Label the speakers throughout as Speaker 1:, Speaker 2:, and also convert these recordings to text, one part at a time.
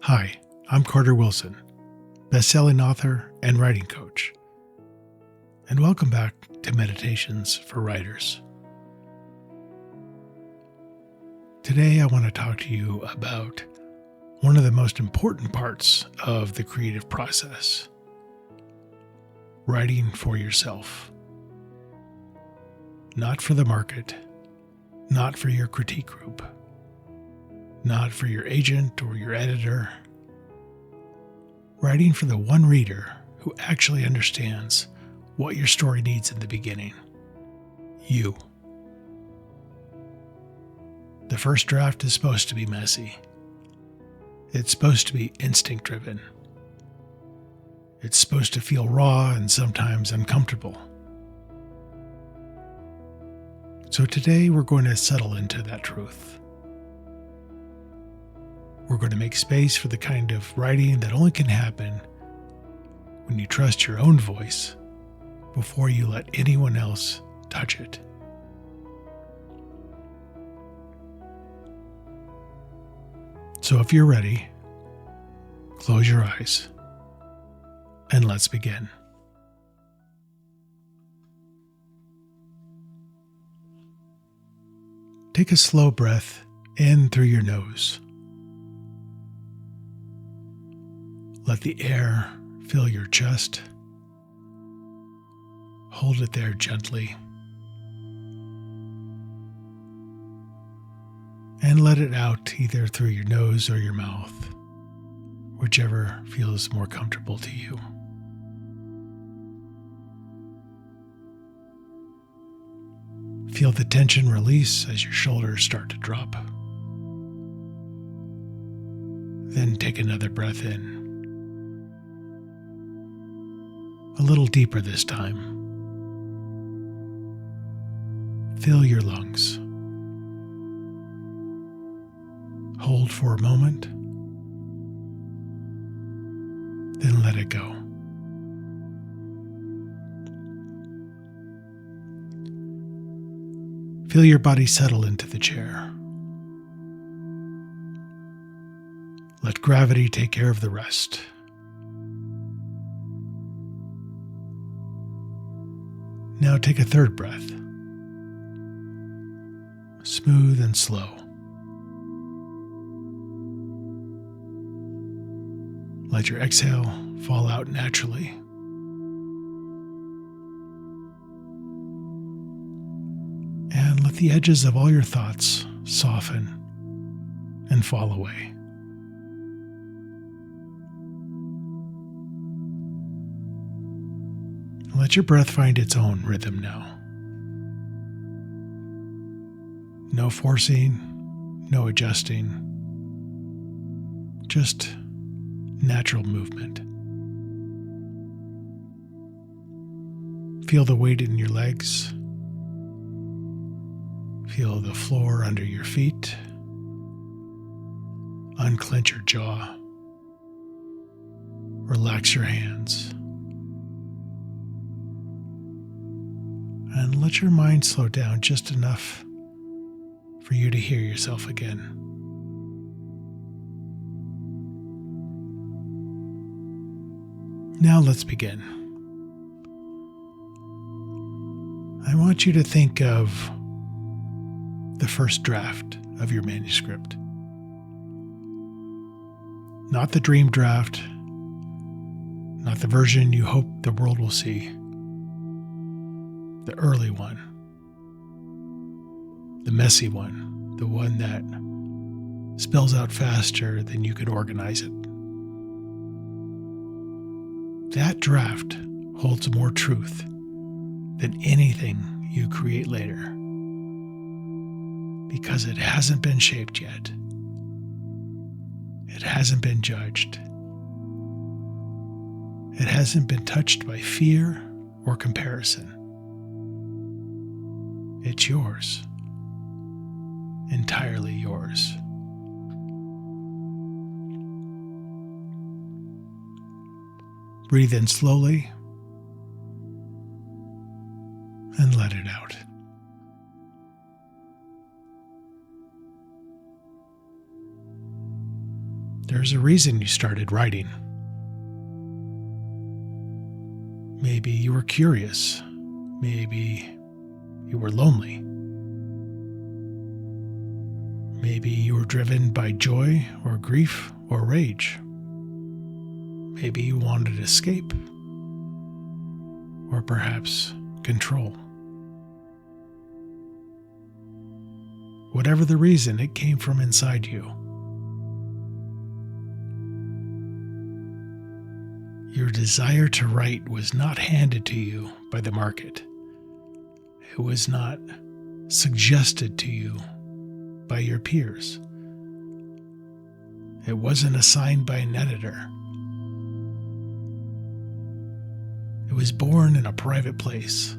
Speaker 1: Hi, I'm Carter Wilson, bestselling author and writing coach. And welcome back to Meditations for Writers. Today I want to talk to you about one of the most important parts of the creative process: writing for yourself. Not for the market, not for your critique group, not for your agent or your editor. Writing for the one reader who actually understands what your story needs in the beginning. You. The first draft is supposed to be messy. It's supposed to be instinct-driven. It's supposed to feel raw and sometimes uncomfortable. So today we're going to settle into that truth. We're going to make space for the kind of writing that only can happen when you trust your own voice before you let anyone else touch it. So if you're ready, close your eyes and let's begin. Take a slow breath in through your nose. Let the air fill your chest. Hold it there gently. And let it out either through your nose or your mouth, whichever feels more comfortable to you. Feel the tension release as your shoulders start to drop. Then take another breath in. A little deeper this time. Fill your lungs. Hold for a moment. Then let it go. Feel your body settle into the chair. Let gravity take care of the rest. Now take a third breath. Smooth and slow. Let your exhale fall out naturally. And let the edges of all your thoughts soften and fall away. Let your breath find its own rhythm now. No forcing, no adjusting, just natural movement. Feel the weight in your legs. Feel the floor under your feet. Unclench your jaw. Relax your hands. And let your mind slow down just enough for you to hear yourself again. Now let's begin. I want you to think of the first draft of your manuscript. Not the dream draft, not the version you hope the world will see. The early one, the messy one, the one that spills out faster than you could organize it. That draft holds more truth than anything you create later, because it hasn't been shaped yet. It hasn't been judged. It hasn't been touched by fear or comparison. It's yours. Entirely yours. Breathe in slowly and let it out. There's a reason you started writing. Maybe you were curious. Maybe you were lonely. Maybe you were driven by joy or grief or rage. Maybe you wanted escape, or perhaps control. Whatever the reason, it came from inside you. Your desire to write was not handed to you by the market. It was not suggested to you by your peers. It wasn't assigned by an editor. It was born in a private place.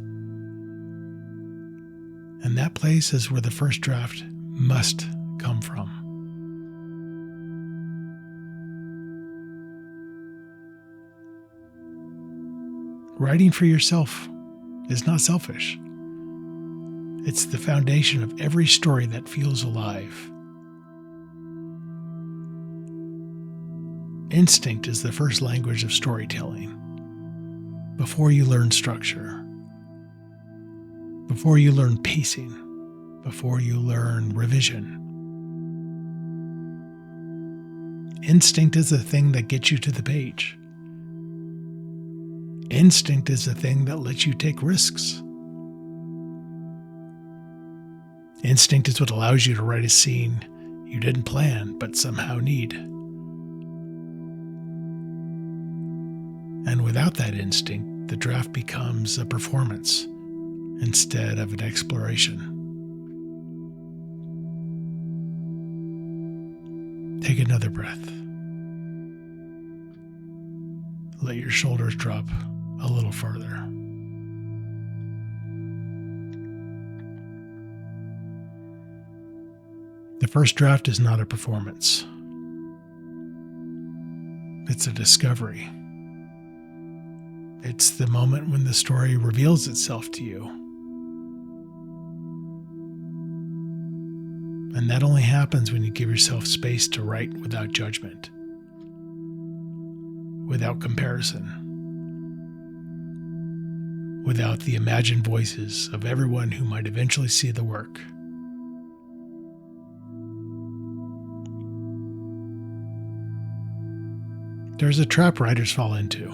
Speaker 1: And that place is where the first draft must come from. Writing for yourself is not selfish. It's the foundation of every story that feels alive. Instinct is the first language of storytelling. Before you learn structure, before you learn pacing, before you learn revision. Instinct is the thing that gets you to the page. Instinct is the thing that lets you take risks. Instinct is what allows you to write a scene you didn't plan but somehow need. And without that instinct, the draft becomes a performance instead of an exploration. Take another breath. Let your shoulders drop a little further. The first draft is not a performance. It's a discovery. It's the moment when the story reveals itself to you. And that only happens when you give yourself space to write without judgment, without comparison, without the imagined voices of everyone who might eventually see the work. There's a trap writers fall into.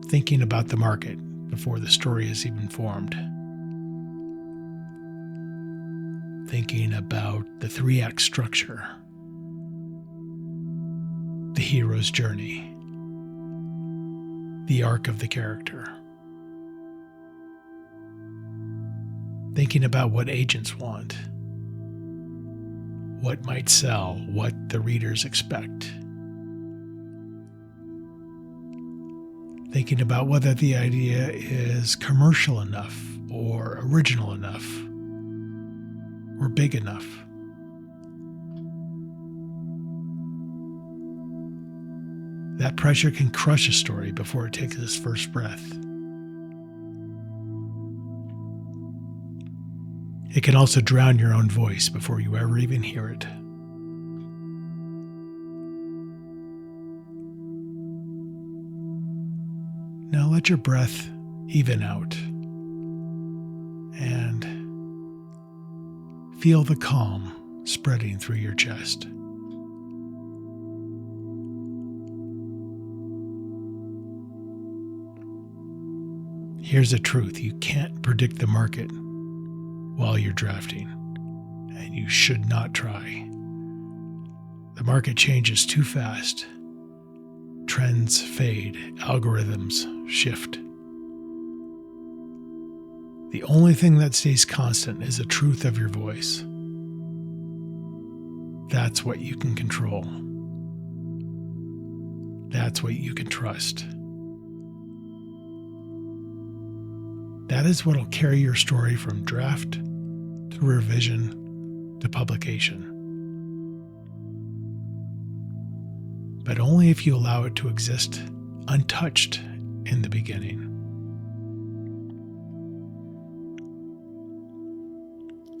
Speaker 1: Thinking about the market before the story is even formed. Thinking about the 3-act structure, the hero's journey, the arc of the character. Thinking about what agents want, what might sell, what the readers expect. Thinking about whether the idea is commercial enough or original enough or big enough. That pressure can crush a story before it takes its first breath. It can also drown your own voice before you ever even hear it. Now let your breath even out and feel the calm spreading through your chest. Here's a truth: you can't predict the market while you're drafting, and you should not try. The market changes too fast. Trends fade, algorithms shift. The only thing that stays constant is the truth of your voice. That's what you can control. That's what you can trust. That is what will carry your story from draft to revision to publication. But only if you allow it to exist untouched in the beginning.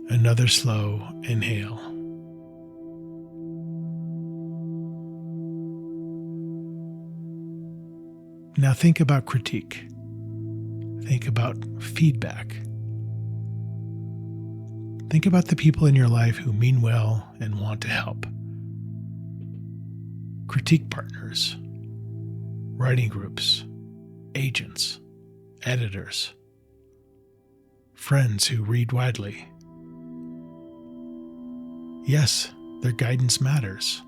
Speaker 1: Another slow inhale. Now think about critique. Think about feedback. Think about the people in your life who mean well and want to help. Critique partners, writing groups, agents, editors, friends who read widely. Yes, their guidance matters.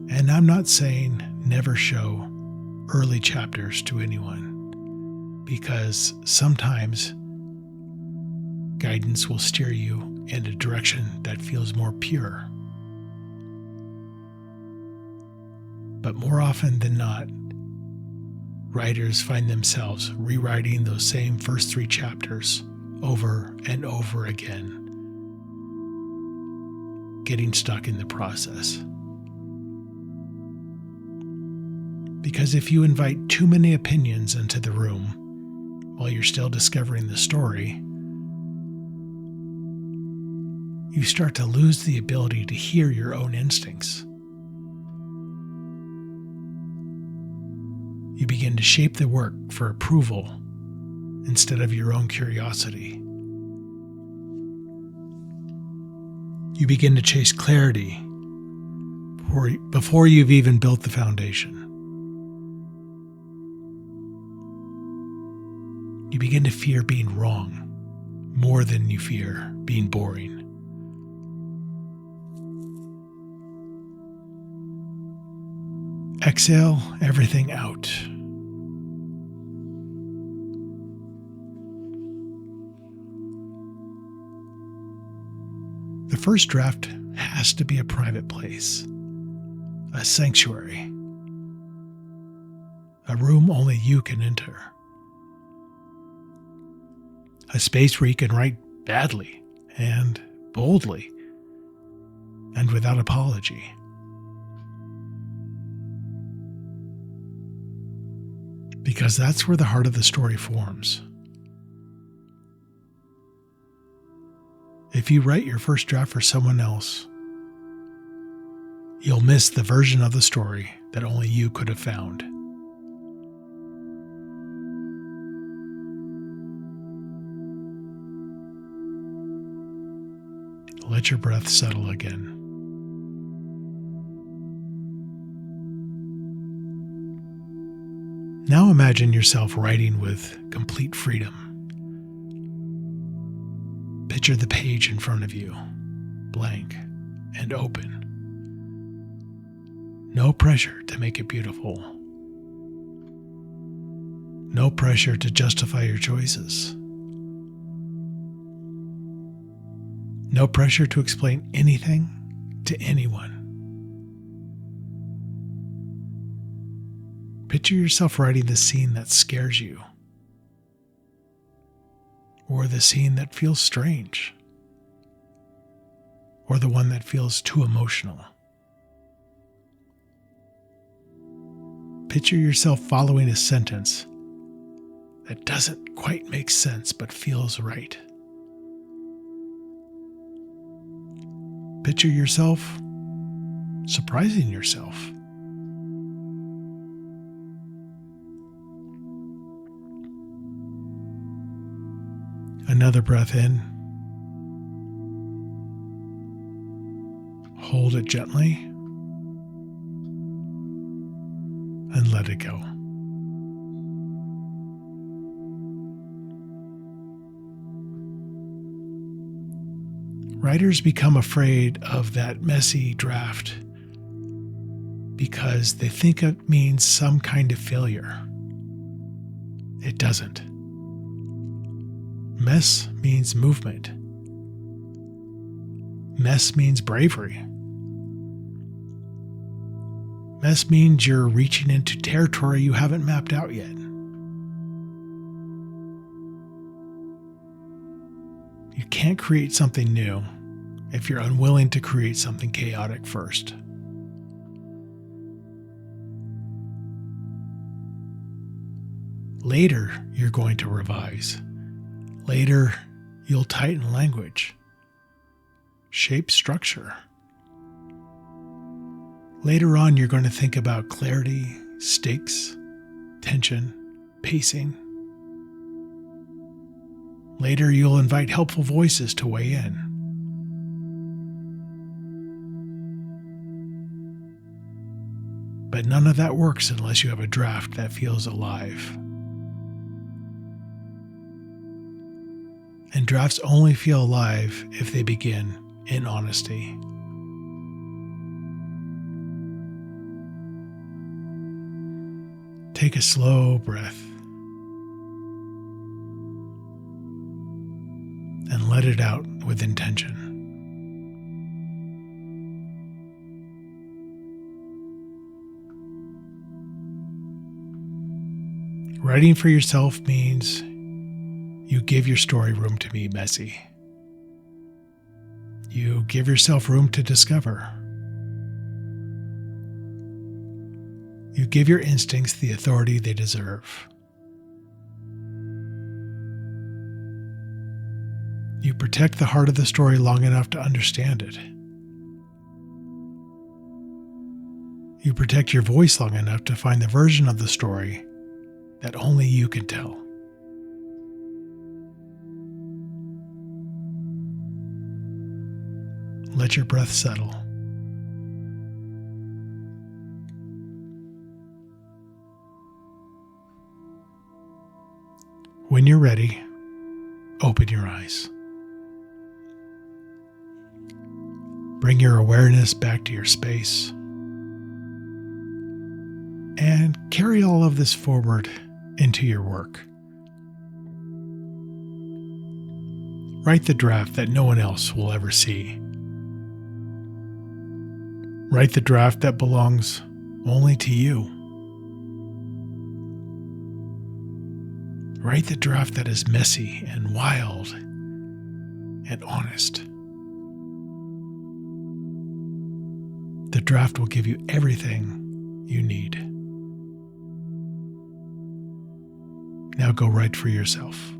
Speaker 1: And I'm not saying never show early chapters to anyone, because sometimes guidance will steer you in a direction that feels more pure. But more often than not, writers find themselves rewriting those same first 3 chapters over and over again, getting stuck in the process. Because if you invite too many opinions into the room while you're still discovering the story, you start to lose the ability to hear your own instincts. You begin to shape the work for approval instead of your own curiosity. You begin to chase clarity before you've even built the foundation. You begin to fear being wrong more than you fear being boring. Exhale everything out. The first draft has to be a private place, a sanctuary, a room only you can enter, a space where you can write badly and boldly and without apology. Because that's where the heart of the story forms. If you write your first draft for someone else, you'll miss the version of the story that only you could have found. Let your breath settle again. Now imagine yourself writing with complete freedom. Picture the page in front of you, blank and open. No pressure to make it beautiful. No pressure to justify your choices. No pressure to explain anything to anyone. Picture yourself writing the scene that scares you, or the scene that feels strange, or the one that feels too emotional. Picture yourself following a sentence that doesn't quite make sense but feels right. Picture yourself surprising yourself. Another breath in. Hold it gently and let it go. Writers become afraid of that messy draft because they think it means some kind of failure. It doesn't. Mess means movement. Mess means bravery. Mess means you're reaching into territory you haven't mapped out yet. You can't create something new if you're unwilling to create something chaotic first. Later, you're going to revise. Later, you'll tighten language, shape structure. Later on, you're going to think about clarity, stakes, tension, pacing. Later, you'll invite helpful voices to weigh in. But none of that works unless you have a draft that feels alive. And drafts only feel alive if they begin in honesty. Take a slow breath and let it out with intention. Writing for yourself means you give your story room to be messy. You give yourself room to discover. You give your instincts the authority they deserve. You protect the heart of the story long enough to understand it. You protect your voice long enough to find the version of the story that only you can tell. Let your breath settle. When you're ready, open your eyes. Bring your awareness back to your space and carry all of this forward into your work. Write the draft that no one else will ever see. Write the draft that belongs only to you. Write the draft that is messy and wild and honest. The draft will give you everything you need. Now go write for yourself.